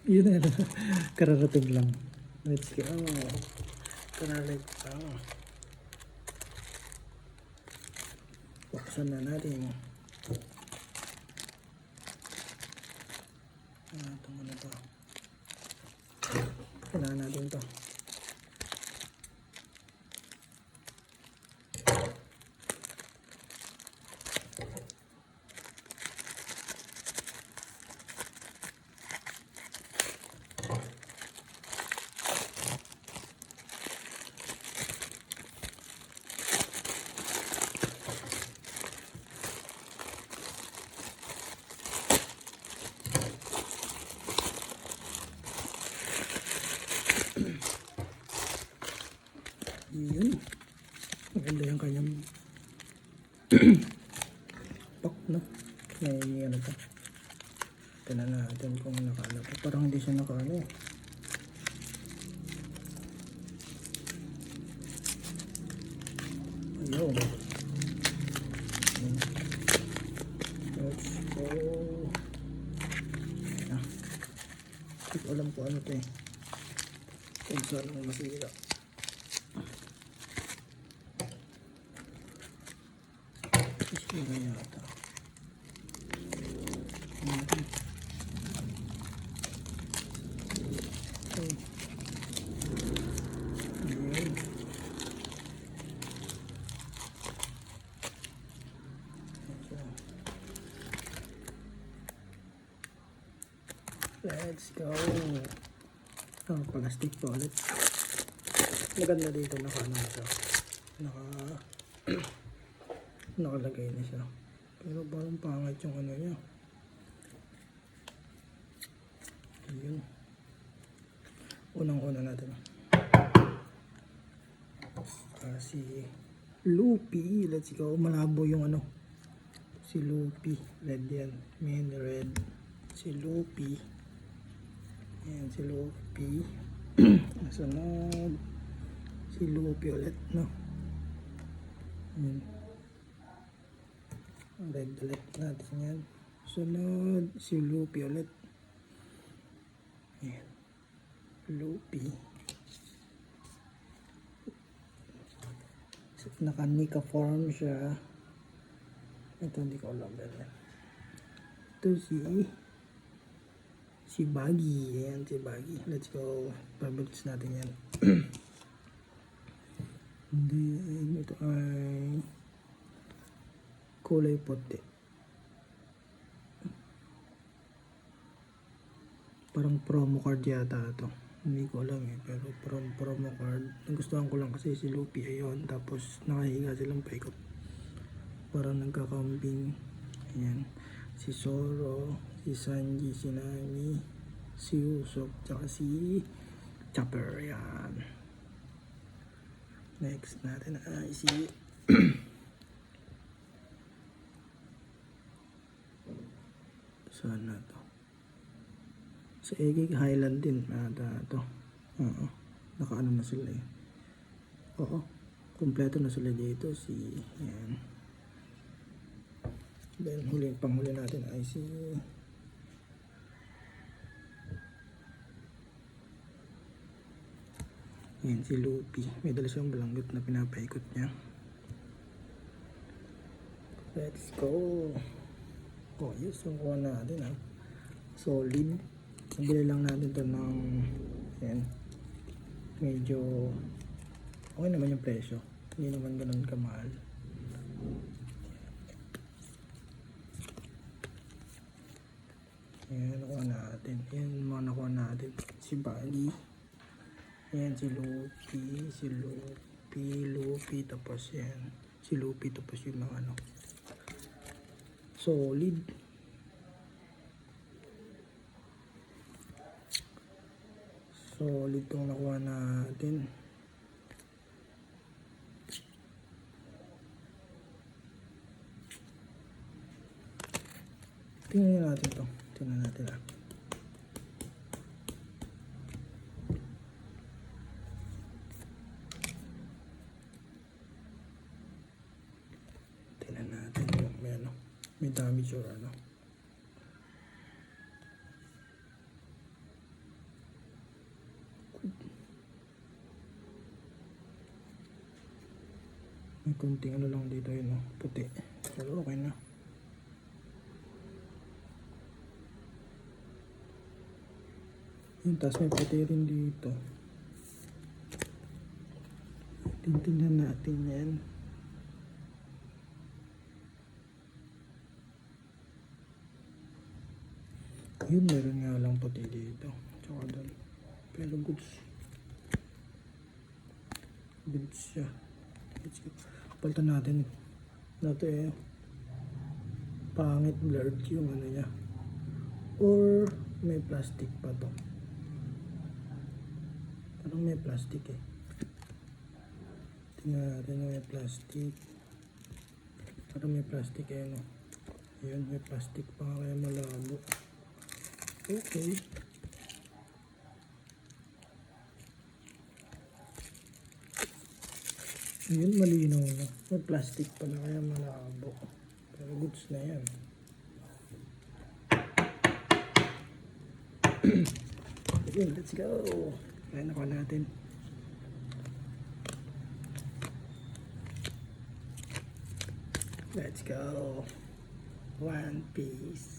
Yun na. Kararating lang. Let's go. Kararating lang. Buksan na natin. Ito muna to. Kailangan natin to. Yun. Maganda yung kanyang pak, no? May ano pa. Tignan natin kung nakaano pa. Parang hindi siya nakaano eh. Ayun. Let's go. Hindi ko alam kung ano to eh. Kung saan mo masira. Isira yata. Okay. Ayun. Let's go. Plastic po ulit. Maganda dito naka siya. Nakalagay na siya. Pero parang pangit yung ano niya. Ayun. Unang-una natin. Si Lupi. Let's go. Malabo yung ano. Si Lupi. Red yan. Main red. Si Lupi. Ayan si Lupi. Nasunod. Si Lupi ulit. No? Ayan. Red ulit natin yan. Sunod. Si Lupi ulit. Ayan. Lupi. Naka-Nika form siya. Ito hindi ko alam. Ito si Baggy. Ayan si Baggy. Let's go. Pabilis natin yan. Then ito ay kulay puti. Parang promo card yata ito. Hindi ko alam eh. Pero promo card. Nagustuhan ko lang kasi si Lupi ayun. Tapos nakahiga silang paikot. Parang nagkakambing. Ayan. Si Zoro, si Sanji, si Nami, si Usopp, tsaka si Chopper. Ayan. Next natin ay si saan na to? Sa Egg Highland din ito. Nakaano na sila eh. Oo. Kompleto na sila dito. Ayan. Then panghuli natin ay si ayan si Lupi. May dala siyang balanggot na pinapaikot niya. Let's go. Oh yes, yung kuha natin ha. Solid. Nabili lang natin ito ng ayan. Medyo okay naman yung presyo. Hindi naman ganun kamahal. Ayan, nakuha natin. Ayan, mga nakuha natin. Si Bali. Ayan, si Lupi. Tapos yan. Si Lupi, tapos yung mga ano. Solid. Solid itong nakuha natin. Tingnan natin ito. Tingnan natin ah. Tingnan natin yung may damage or ano. May konting ano lang dito yun, oh, puti. Pero okay na. Yun, tapos may puti rin dito. Tingnan natin yan. Yun, meron nga lang puti dito. Tsaka doon. Pero goods. Goods siya. Let's go. Palitan natin. Dati pangit blurred yung ano niya. Or may plastic pa to. Parang may plastic eh. Tingnan natin na may plastic. Parang may plastic eh, no? Ayan, may plastic pa kaya malabo. Okay. Ayan, malinaw na. May plastic pa na kaya malabo. Pero goods na yan. Okay, let's go. Kaya nakuha natin. Let's go. One piece.